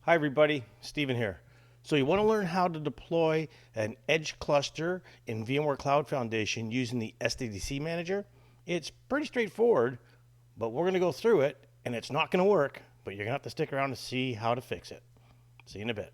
Hi everybody, Steven here. So you want to learn how to deploy an edge cluster in VMware Cloud Foundation using the SDDC Manager? It's pretty straightforward, but we're going to go through it and it's not going to work, but you're going to have to stick around to see how to fix it. See you in a bit.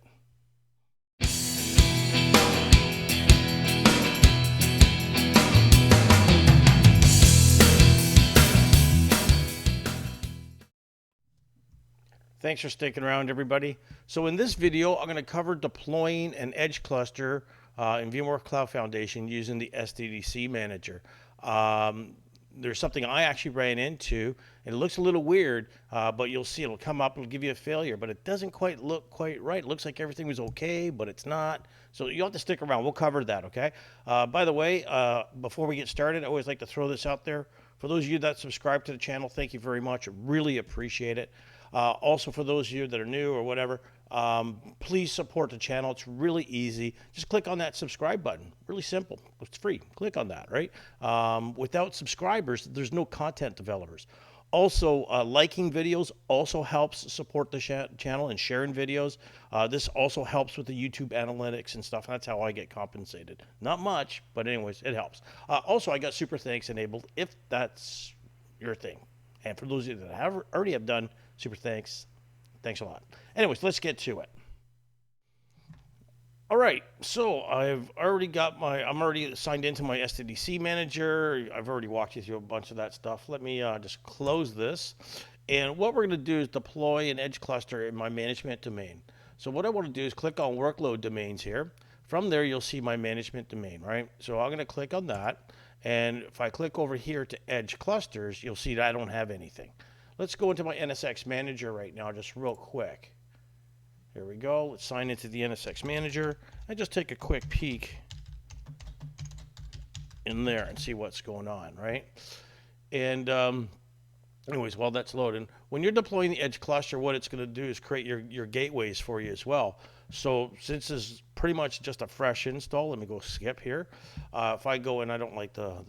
Thanks for sticking around, everybody. So in this video, I'm going to cover deploying an edge cluster in VMware Cloud Foundation using the SDDC Manager. There's something I actually ran into, and it looks a little weird, but you'll see it'll come up, it'll give you a failure, but it doesn't quite look quite right. It looks like everything was okay, but it's not. So you'll have to stick around. We'll cover that, okay? By the way, before we get started, I always like to throw this out there. For those of you that subscribe to the channel, thank you very much. I really appreciate it. Also, for those of you that are new or whatever, please support the channel. It's really easy. Just click on that subscribe button. Really simple. It's free. Click on that, right? Without subscribers, there's no content developers. Also, liking videos also helps support the channel, and sharing videos. This also helps with the YouTube analytics and stuff. That's how I get compensated. Not much, but anyways, it helps. Also, I got super thanks enabled if that's your thing. And for those of you that already have done super thanks, thanks a lot. Anyways, let's get to it. All right, so I'm already signed into my SDDC Manager. I've already walked you through a bunch of that stuff. Let me just close this. And what we're going to do is deploy an edge cluster in my management domain. So what I want to do is click on workload domains here. From there, you'll see my management domain, right? So I'm going to click on that. And if I click over here to edge clusters, you'll see that I don't have anything. Let's go into my NSX Manager right now, just real quick. Here we go. Let's sign into the NSX Manager and just take a quick peek in there and see what's going on, right? And anyways, while that's loading, when you're deploying the edge cluster, what it's going to do is create your gateways for you as well. So since this is pretty much just a fresh install, let me go skip here. If I go in, I don't like the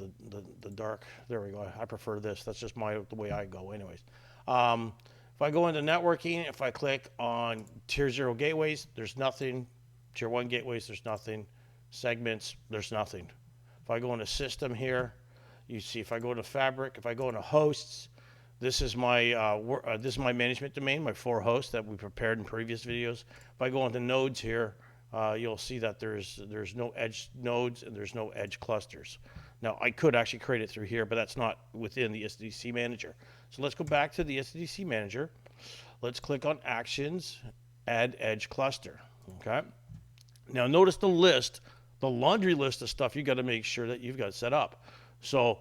dark. There we go. I prefer this. That's just the way I go anyways. If I go into networking, if I click on tier 0 gateways, there's nothing. Tier 1 gateways, there's nothing. Segments, there's nothing. If I go into system here, you see if I go to fabric, if I go into hosts, this is my management domain, my 4 hosts that we prepared in previous videos. If I go into nodes here, you'll see that there's no edge nodes and there's no edge clusters. Now, I could actually create it through here, but that's not within the SDDC Manager. So let's go back to the SDDC Manager. Let's click on Actions, Add Edge Cluster. Okay. Now, notice the list, the laundry list of stuff you got to make sure that you've got set up. So,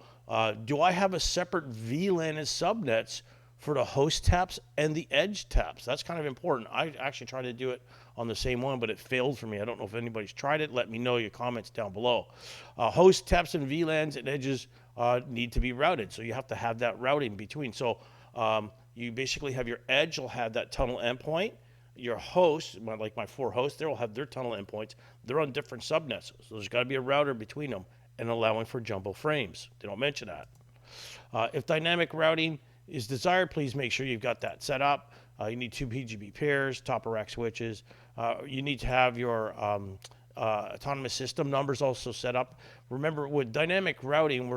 do I have a separate VLAN and subnets for the host taps and the edge taps? That's kind of important. I actually tried to do it on the same one, but it failed for me. I don't know if anybody's tried it. Let me know your comments down below. Host taps and VLANs and edges need to be routed, so you have to have that routing between. So you basically have your edge will have that tunnel endpoint. Your host, like my 4 hosts, they will have their tunnel endpoints. They're on different subnets, so there's got to be a router between them and allowing for jumbo frames. They don't mention that. If dynamic routing is desired, please make sure you've got that set up. You need 2 BGP pairs, top of rack switches. You need to have your autonomous system numbers also set up. Remember, with dynamic routing,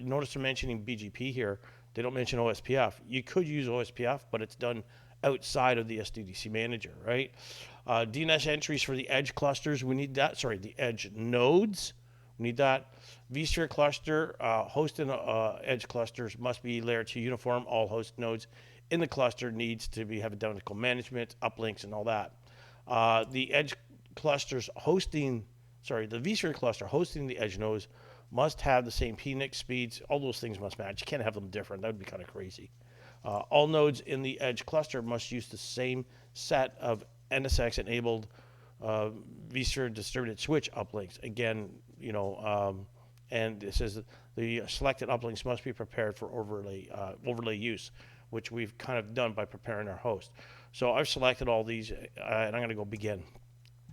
notice they're mentioning BGP here. They don't mention OSPF. You could use OSPF, but it's done outside of the SDDC Manager, right? DNS entries for the edge clusters, we need that. Sorry, the edge nodes, we need that. vSphere cluster, host and edge clusters must be layer 2 uniform. All host nodes in the cluster needs to have identical management, uplinks, and all that. The edge clusters the vSphere cluster hosting the edge nodes must have the same PNIC speeds. All those things must match. You can't have them different. That would be kind of crazy. All nodes in the edge cluster must use the same set of NSX-enabled vSphere distributed switch uplinks. Again, and it says that the selected uplinks must be prepared for overlay use, which we've kind of done by preparing our host. So I've selected all these, and I'm going to go begin.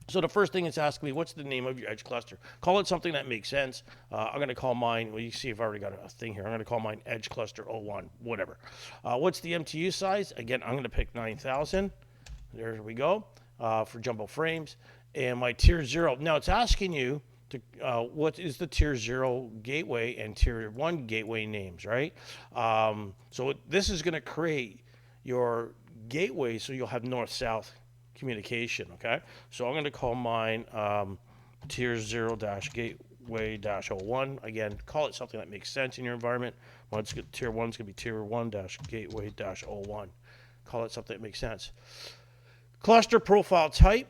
So the first thing it's asking me, what's the name of your edge cluster? Call it something that makes sense. I'm going to call mine, well, you see I've already got a thing here. I'm going to call mine edge cluster 01, whatever. What's the MTU size? Again, I'm going to pick 9,000. There we go, for jumbo frames. And my tier 0, now it's asking you to, what is the tier 0 gateway and tier 1 gateway names, right? So this is going to create your gateway so you'll have north-south communication, okay? So I'm going to call mine tier 0 dash gateway dash 01. Again, call it something that makes sense in your environment. Tier 1 is going to be tier 1 dash gateway dash 01. Call it something that makes sense. Cluster profile type.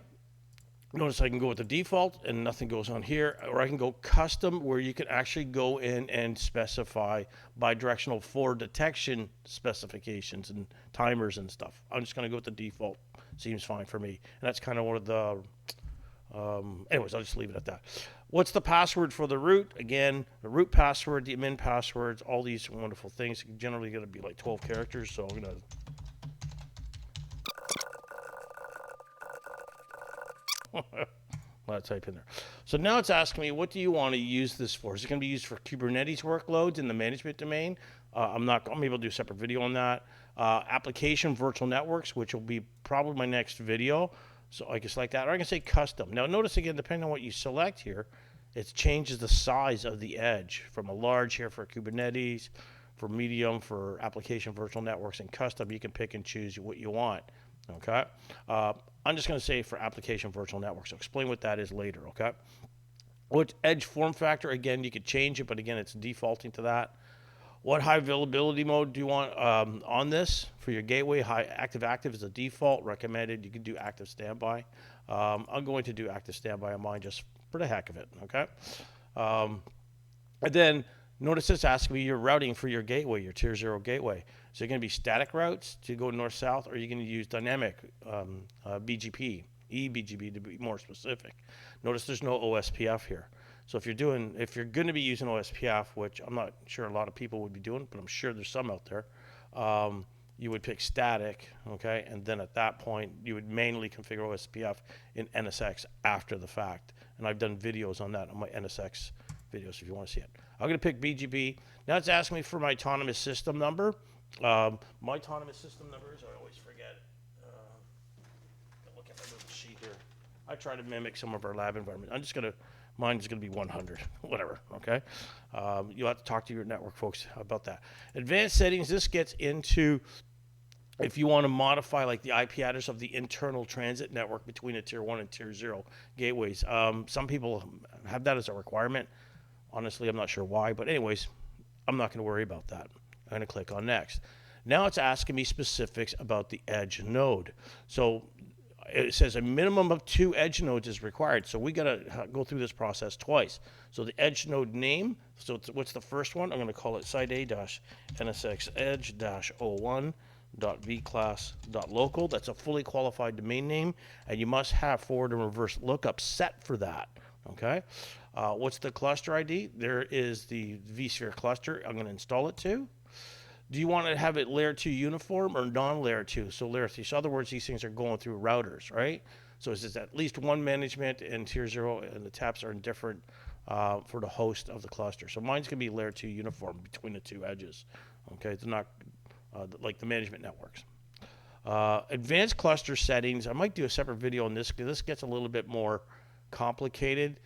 Notice I can go with the default and nothing goes on here, or I can go custom where you can actually go in and specify bidirectional forward detection specifications and timers and stuff. I'm just going to go with the default. Seems fine for me. And that's kind of one of the, anyways, I'll just leave it at that. What's the password for the root? Again, the root password, the admin passwords, all these wonderful things. Generally going to be like 12 characters, so I'm going to I'll type in there. So now it's asking me, what do you want to use this for? Is it going to be used for Kubernetes workloads in the management domain? I'm able to do a separate video on that. Application virtual networks, which will be probably my next video. So I can select that, or I can say custom. Now notice again, depending on what you select here, it changes the size of the edge from a large here for Kubernetes, for medium for application virtual networks, and custom. You can pick and choose what you want. Okay, I'm just going to say for application virtual networks. So explain what that is later. Okay, what edge form factor? Again, you could change it, but again, it's defaulting to that. What high availability mode do you want on this for your gateway? High active is a default. Recommended. You can do active standby. I'm going to do active standby on mine just for the heck of it. Okay, and then notice it's asking me your routing for your gateway, your tier 0 gateway. So you're going to be static routes to go north-south, or are you going to use dynamic BGP, eBGP to be more specific? Notice there's no OSPF here. So if you're going to be using OSPF, which I'm not sure a lot of people would be doing, but I'm sure there's some out there, you would pick static, okay? And then at that point, you would manually configure OSPF in NSX after the fact. And I've done videos on that on my NSX videos if you want to see it. I'm going to pick BGP. Now it's asking me for my autonomous system number. My autonomous system numbers, I always forget. Look at my little sheet here. I try to mimic some of our lab environment. Mine is going to be 100, whatever, okay? You'll have to talk to your network folks about that. Advanced settings, this gets into if you want to modify like the IP address of the internal transit network between a tier 1 and tier 0 gateways. Some people have that as a requirement. Honestly, I'm not sure why, but anyways, I'm not going to worry about that. I'm going to click on next. Now it's asking me specifics about the edge node. So it says a minimum of 2 edge nodes is required. So we got to go through this process twice. So the edge node name, so what's the first one? I'm going to call it site a-nsx-edge-01.vclass.local. That's a fully qualified domain name, and you must have forward and reverse lookup set for that. Okay. What's the cluster ID? There is the vSphere cluster. I'm going to install it to. Do you want to have it layer 2 uniform or non-layer 2? So layer 3. So in other words, these things are going through routers, right? So it's at least one management and tier 0, and the taps are different for the host of the cluster. So mine's going to be layer 2 uniform between the 2 edges. Okay, it's not like the management networks. Advanced cluster settings. I might do a separate video on this because this gets a little bit more complicated.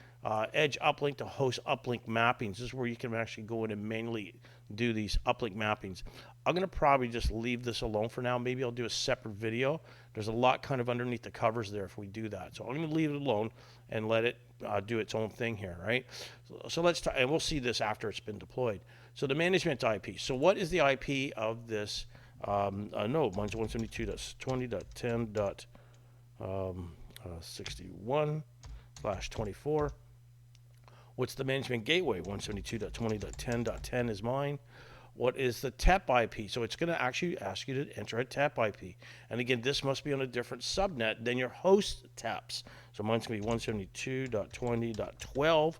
Edge uplink to host uplink mappings. This is where you can actually go in and manually do these uplink mappings. I'm going to probably just leave this alone for now. Maybe I'll do a separate video. There's a lot kind of underneath the covers there if we do that. So I'm going to leave it alone and let it do its own thing here, right? So let's try, and we'll see this after it's been deployed. So the management IP. So what is the IP of this node? Mine's 172.20.10.61/24. What's the management gateway? 172.20.10.10 is mine. What is the TEP IP? So it's going to actually ask you to enter a TEP IP. And again, this must be on a different subnet than your host TEPs. So mine's going to be 172.20.12.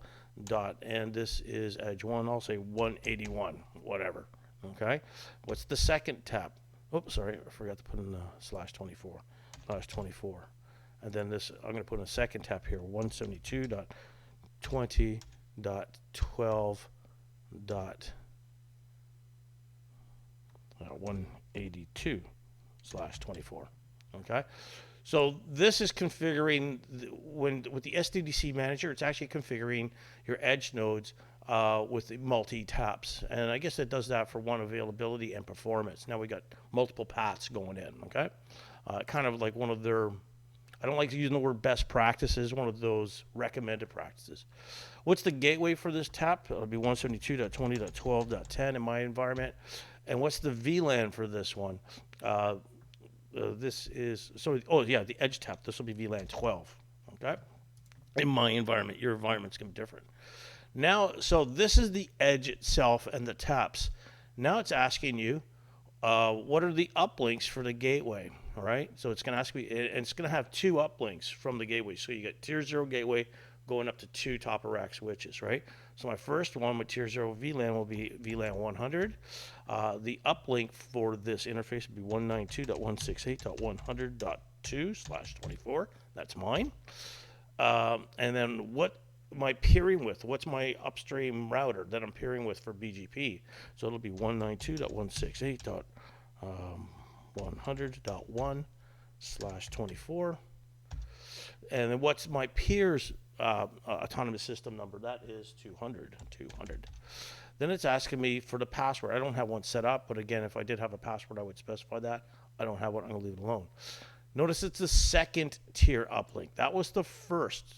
And this is edge 1. I'll say 181, whatever. Okay. What's the second TEP? Oops, sorry, I forgot to put in the /24. And then this, I'm going to put in a second TEP here, 172.20.182/24. Okay, So this is configuring when with the SDDC Manager. It's actually configuring your edge nodes with multi taps, and I guess it does that for one, availability and performance. Now we got multiple paths going in. Okay, kind of like one of their. I don't like using the word best practices. One of those recommended practices. What's the gateway for this tap? It'll be 172.20.12.10 in my environment. And what's the VLAN for this one? This is, oh yeah, the edge tap. This will be VLAN 12. Okay. In my environment, your environment's going to be different. Now, so this is the edge itself and the taps. Now it's asking you, what are the uplinks for the gateway? All right. So it's going to ask me, and it's going to have two uplinks from the gateway. So you get tier 0 gateway going up to 2 top of rack switches, right? So my first one with tier 0 VLAN will be VLAN 100. The uplink for this interface will be 192.168.100.2/24. That's mine. And then what am I peering with? What's my upstream router that I'm peering with for BGP? So it'll be 192.168.100.1/24. And then what's my peer's autonomous system number? That is 200. Then it's asking me for the password. I don't have one set up, but again, if I did have a password, I would specify that. I don't have one. I'm going to leave it alone. Notice it's the second tier uplink. That was the first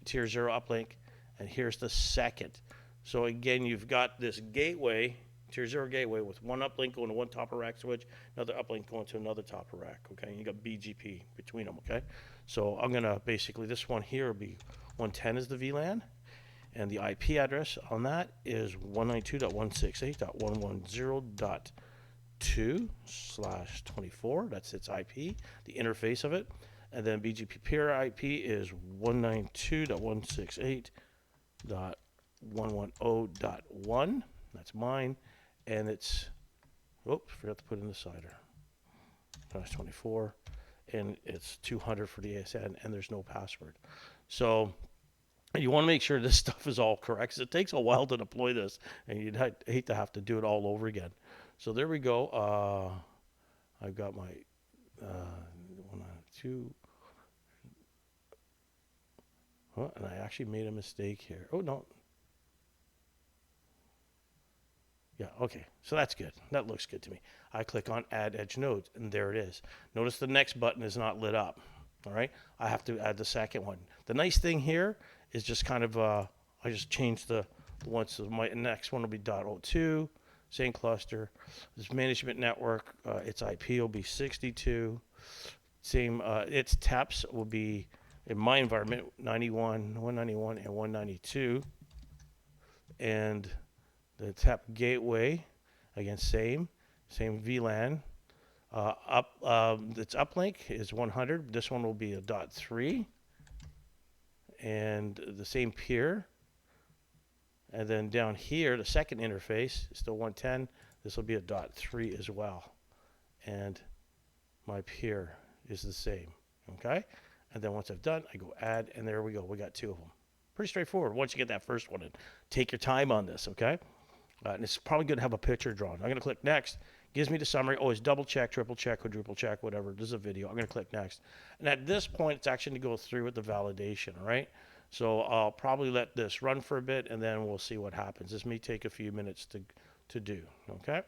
tier 0 uplink, and here's the second. So again, you've got this gateway, tier 0 gateway, with one uplink going to one top of rack switch, another uplink going to another top of rack. Okay, and you got BGP between them. Okay, so I'm gonna basically, this one here will be 110 is the VLAN, and the IP address on that is 192.168.110.2/24. That's its IP, the interface of it. And then BGP peer IP is 192.168.110.1. That's mine. And it's, oops, forgot to put in the CIDR. That's 24. And it's 200 for the ASN, and there's no password. So you want to make sure this stuff is all correct, because it takes a while to deploy this, and you'd hate to have to do it all over again. So there we go. I've got my 1, 2. Oh, and I actually made a mistake here. Oh, no. Yeah, okay. So that's good. That looks good to me. I click on Add Edge Nodes, and there it is. Notice the next button is not lit up. All right? I have to add the second one. The nice thing here is just kind of, I just changed the one. So my next one will be .02, same cluster. This management network, its IP will be 62. Same, its taps will be, in my environment, 91, 191, and 192. And the tap gateway, again, same VLAN. Its uplink is 100. This one will be a .3. And the same peer. And then down here, the second interface is still 110. This will be a .3 as well. And my peer is the same. Okay? And then once I've done, I go add, and there we go. We got 2 of them. Pretty straightforward once you get that first one in. Take your time on this, okay? And it's probably good to have a picture drawn. I'm going to click next. Gives me the summary. Always double check, triple check, quadruple check, whatever. This is a video. I'm going to click next. And at this point, it's actually going to go through with the validation, all right? So I'll probably let this run for a bit, and then we'll see what happens. This may take a few minutes to do, okay?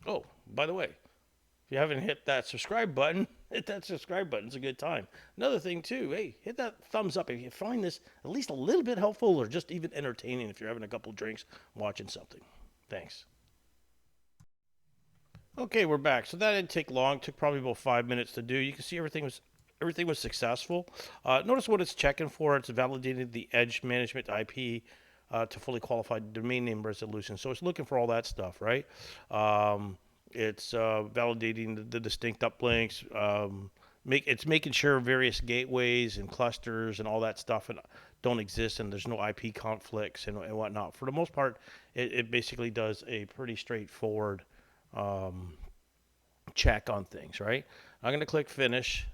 Oh, by the way, if you haven't hit that subscribe button, hit that subscribe button. It's a good time. Another thing, too, hey, hit that thumbs up if you find this at least a little bit helpful or just even entertaining if you're having a couple drinks watching something. Thanks. Okay, we're back. So that didn't take long. It took probably about 5 minutes to do. You can see everything was successful. Notice what it's checking for. It's validated the edge management IP to fully qualified domain name resolution. So it's looking for all that stuff, right? It's validating the distinct uplinks. It's making sure various gateways and clusters and all that stuff don't exist, and there's no IP conflicts and whatnot. For the most part, it basically does a pretty straightforward check on things, right? I'm going to click finish,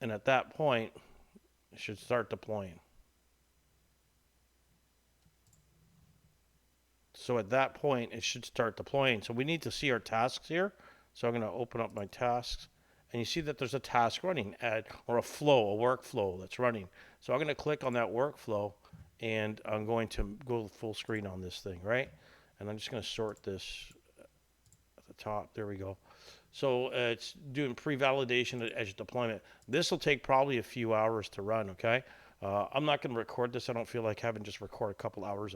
and at that point, it should start deploying. So at that point, it should start deploying. So we need to see our tasks here. So I'm going to open up my tasks, and you see that there's a task running or a flow, a workflow that's running. So I'm going to click on that workflow, and I'm going to go full screen on this thing, right? And I'm just going to sort this at the top. There we go. So it's doing pre-validation at edge deployment. This will take probably a few hours to run, okay? I'm not going to record this. I don't feel like having just record a couple hours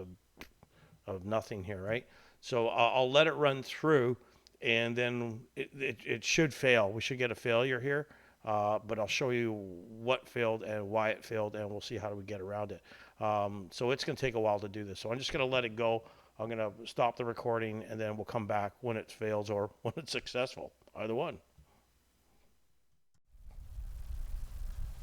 of nothing here, right? So I'll let it run through, and then it should fail. We should get a failure here, but I'll show you what failed and why it failed, and we'll see how do we get around it. So it's going to take a while to do this. So I'm just going to let it go. I'm going to stop the recording, and then we'll come back when it fails or when it's successful. Either one.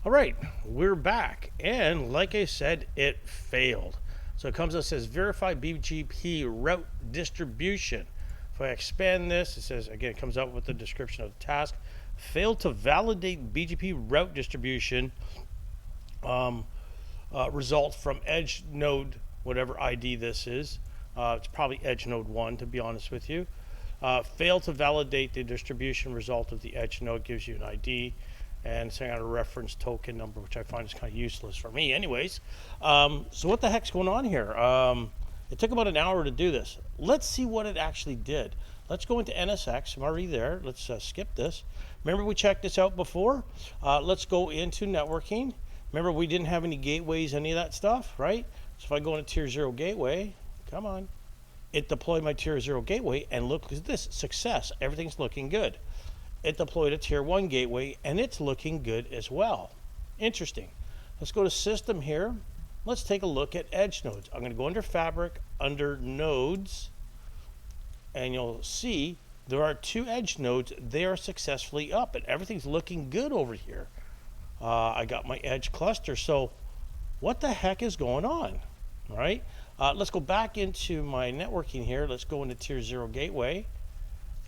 All right, we're back. And like I said, it failed. So it comes up and says, verify BGP route distribution. If I expand this, it says, again, it comes out with the description of the task. Failed to validate BGP route distribution result from edge node, whatever ID this is. It's probably edge node 1, to be honest with you. Failed to validate the distribution result of the edge node, gives you an ID and saying out a reference token number, which I find is kind of useless for me anyways. So what the heck's going on here? It took about an hour to do this. Let's see what it actually did. Let's go into NSX. I'm already there. Let's skip this. Remember we checked this out before? Let's go into networking. Remember we didn't have any gateways, any of that stuff, right? So if I go into tier 0 gateway, come on. It deployed my tier 0 gateway, and look at this, success. Everything's looking good. It deployed a tier 1 gateway, and it's looking good as well. Interesting. Let's go to system here. Let's take a look at edge nodes. I'm going to go under fabric, under nodes, and you'll see there are 2 edge nodes. They are successfully up, and everything's looking good over here. I got my edge cluster. So what the heck is going on? All right. Let's go back into my networking here. Let's go into tier 0 gateway,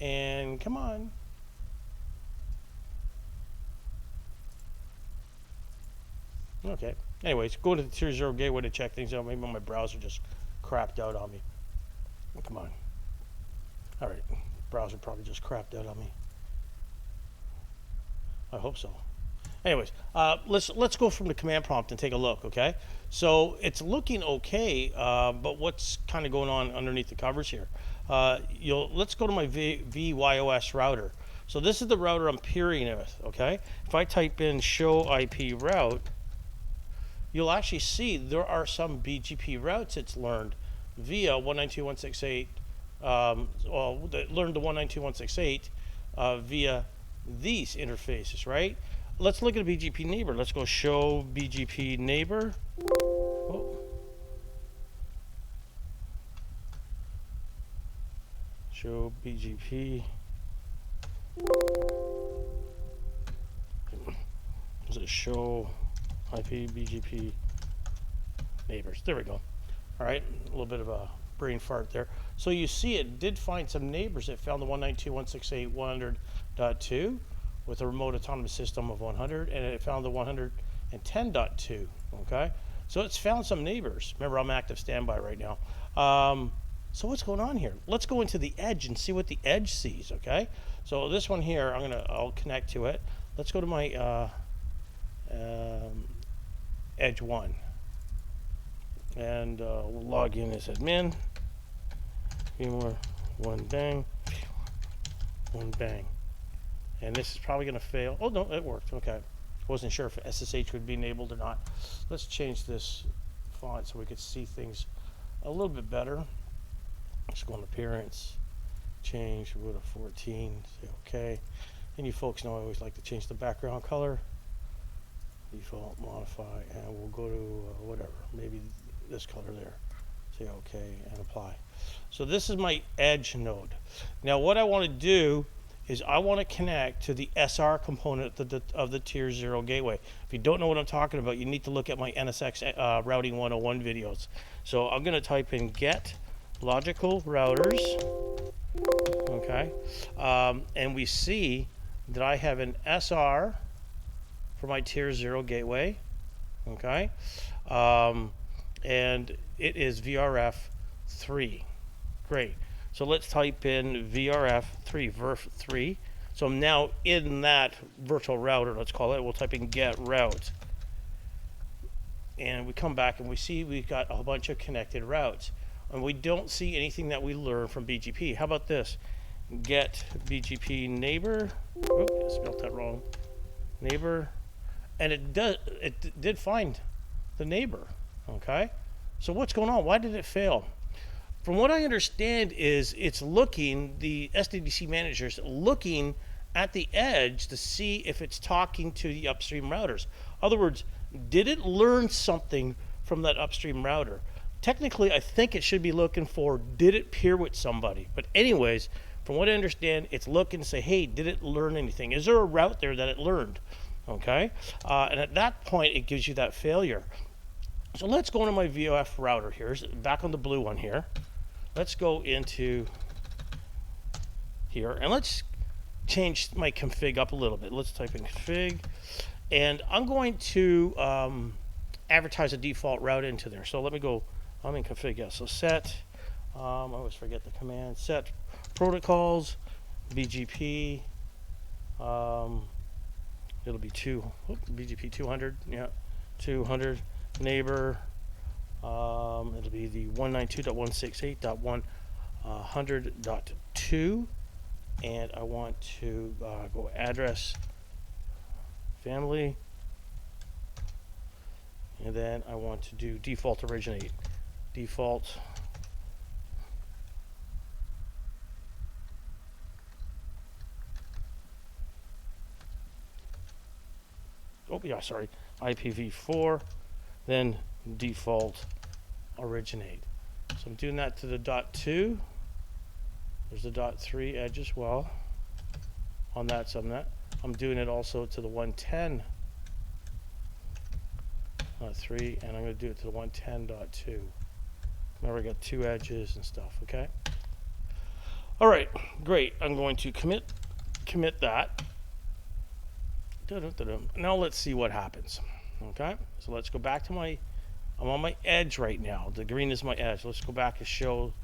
and come on. Okay. Anyways, go to the tier 0 gateway to check things out. Maybe my browser just crapped out on me. Come on. All right. Browser probably just crapped out on me. I hope so. Anyways, let's go from the command prompt and take a look, okay? So it's looking okay, but what's kind of going on underneath the covers here? Let's go to my VYOS router. So this is the router I'm peering with, okay? If I type in show IP route, you'll actually see there are some BGP routes it's learned via 192.168. Learned the 192.168 via these interfaces, right? Let's look at a BGP neighbor. Let's go show BGP neighbor. Oh. Show BGP. Is it show IP BGP neighbors? There we go. All right, a little bit of a brain fart there. So you see it did find some neighbors. It found the 192.168.100.2 with a remote autonomous system of 100, and it found the 110.2, okay? So it's found some neighbors. Remember, I'm active standby right now. So what's going on here? Let's go into the edge and see what the edge sees, okay? So this one here, I'll connect to it. Let's go to my edge 1. And we'll log in as admin. VMware 1 bang, 1 bang. And this is probably going to fail. Oh, no, it worked. Okay. Wasn't sure if SSH would be enabled or not. Let's change this font so we could see things a little bit better. Let's go on appearance, change, we'll go to 14, say okay. And you folks know I always like to change the background color. Default, modify, and we'll go to whatever, maybe this color there. Say okay and apply. So this is my edge node. Now what I want to do is I want to connect to the SR component of the tier 0 gateway. If you don't know what I'm talking about, you need to look at my NSX routing 101 videos. So I'm going to type in get logical routers, okay, and we see that I have an SR for my tier 0 gateway, okay, and it is VRF 3. Great. So let's type in VRF3. So I'm now in that virtual router, let's call it. We'll type in get route. And we come back and we see we've got a whole bunch of connected routes. And we don't see anything that we learned from BGP. How about this? Get BGP neighbor. Oh, I spelled that wrong. Neighbor. And it did find the neighbor. Okay? So what's going on? Why did it fail? From what I understand is it's looking, the SDDC Manager is looking at the edge to see if it's talking to the upstream routers. In other words, did it learn something from that upstream router? Technically, I think it should be looking for, did it peer with somebody? But anyways, from what I understand, it's looking to say, hey, did it learn anything? Is there a route there that it learned? Okay? And at that point, it gives you that failure. So let's go into my VOF router here. Back on the blue one here. Let's go into here and let's change my config up a little bit. Let's type in config, and I'm going to advertise a default route into there. So let me go, I'm in config, yeah. So set, I always forget the command, set protocols, BGP, it'll be BGP 200, yeah, 200, neighbor, it'll be the 192.168.100.2, and I want to go address family, and then I want to do default originate. Default IPv4, then default originate. So I'm doing that to the .2. There's the .3 edge as well on that subnet. I'm doing it also to the 110.3, and I'm going to do it to the 110.2. Remember, I got two edges and stuff. Okay. All right, great. I'm going to commit that. Now let's see what happens. Okay, so let's go back to I'm on my edge right now. The green is my edge. Let's go back and show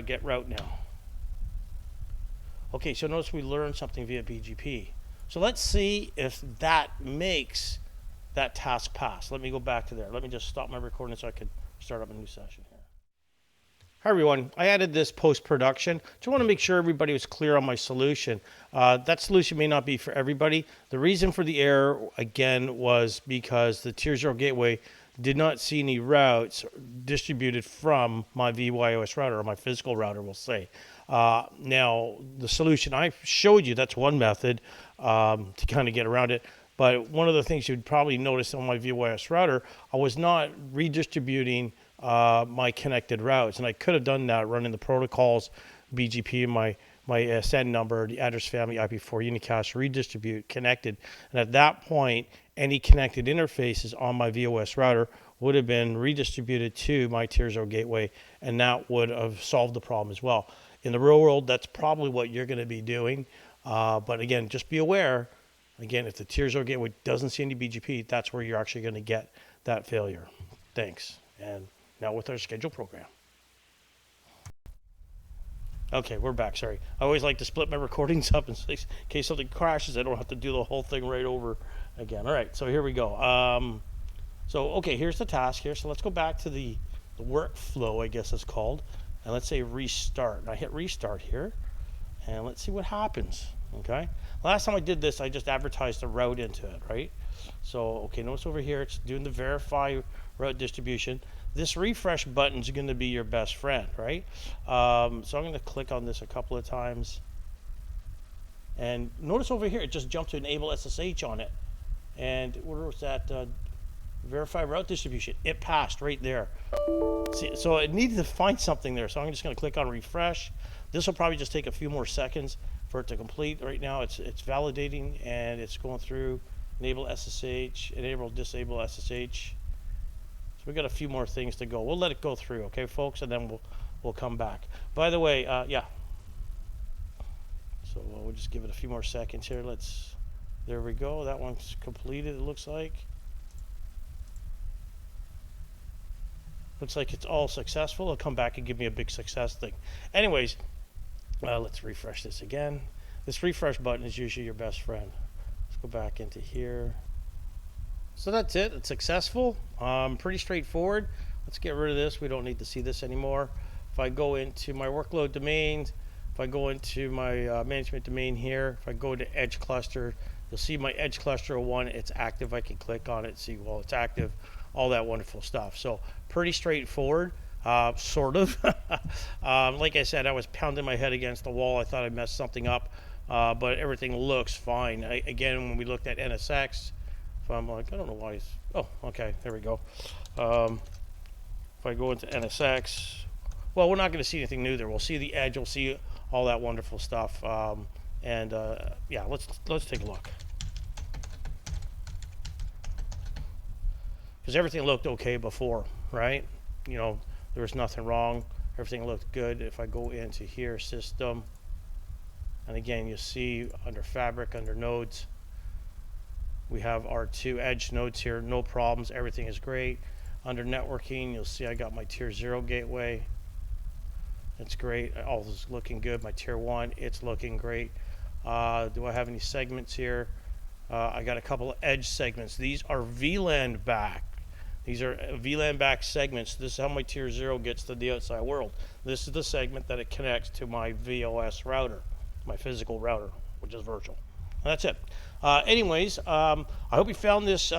get route now. Okay, so notice we learned something via BGP. So let's see if that makes that task pass. Let me go back to there. Let me just stop my recording so I can start up a new session here. Hi everyone, I added this post-production. Just want to make sure everybody was clear on my solution. That solution may not be for everybody. The reason for the error, again, was because the Tier 0 gateway did not see any routes distributed from my VYOS router, or my physical router, we'll say. Now, the solution I showed you, that's one method to kind of get around it. But one of the things you'd probably notice on my VYOS router, I was not redistributing my connected routes, and I could have done that running the protocols, BGP, my send number, the address family, IP4, unicast, redistribute, connected, and at that point, any connected interfaces on my VOS router would have been redistributed to my Tier 0 gateway, and that would have solved the problem as well. In the real world, that's probably what you're going to be doing, but again, just be aware. Again, if the Tier 0 gateway doesn't see any BGP, that's where you're actually going to get that failure. Thanks. And now with our schedule program. Okay, we're back. Sorry. I always like to split my recordings up in case something crashes. I don't have to do the whole thing right over again. All right, so here we go. Okay, here's the task here. So let's go back to the workflow, I guess it's called. And let's say restart. And I hit restart here. And let's see what happens. Okay. Last time I did this, I just advertised the route into it, right? So, okay, notice over here, it's doing the verify route distribution. This refresh button is going to be your best friend, right? So I'm going to click on this a couple of times. And notice over here, it just jumped to enable SSH on it. And where was that? Verify route distribution. It passed right there. See, so it needed to find something there. So I'm just going to click on refresh. This will probably just take a few more seconds for it to complete. Right now it's validating and it's going through enable SSH, enable disable SSH. So we got a few more things to go. We'll let it go through, okay, folks, and then we'll come back. By the way, yeah. So we'll just give it a few more seconds here. There we go. That one's completed, it looks like. Looks like it's all successful. It'll come back and give me a big success thing. Anyways, let's refresh this again. This refresh button is usually your best friend. Let's go back into here. So that's it. It's successful. Pretty straightforward. Let's get rid of this. We don't need to see this anymore. If I go into my workload domains, if I go into my management domain here, if I go to Edge Cluster, you'll see my Edge Cluster 01. It's active. I can click on it, see, well, it's active, all that wonderful stuff. So pretty straightforward, sort of. Like I said, I was pounding my head against the wall. I thought I messed something up, but everything looks fine. Again, when we looked at NSX, if I'm like, I don't know why it's, oh, okay, there we go. If I go into NSX, well, we're not going to see anything new there. We'll see the edge. We'll see all that wonderful stuff. Yeah, let's take a look. Because everything looked okay before, right? You know, there was nothing wrong. Everything looked good. If I go into here, system, and again, you see under fabric, under nodes, we have our 2 edge nodes here. No problems. Everything is great. Under networking, you'll see I got my tier 0 gateway. It's great. All is looking good. My tier 1, it's looking great. Do I have any segments here? I got a couple of edge segments. These are VLAN back. These are VLAN back segments. This is how my tier 0 gets to the outside world. This is the segment that it connects to my VOS router, my physical router, which is virtual. And that's it. Anyways, I hope you found this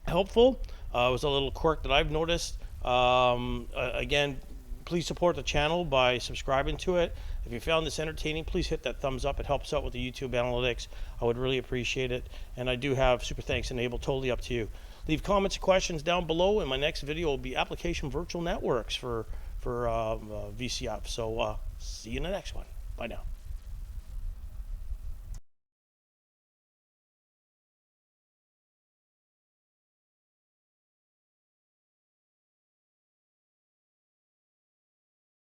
helpful. It was a little quirk that I've noticed. Again, please support the channel by subscribing to it. If you found this entertaining, please hit that thumbs up. It helps out with the YouTube analytics. I would really appreciate it. And I do have super thanks enabled, totally up to you. Leave comments and questions down below, and my next video will be application virtual networks for VCF. So see you in the next one. Bye now.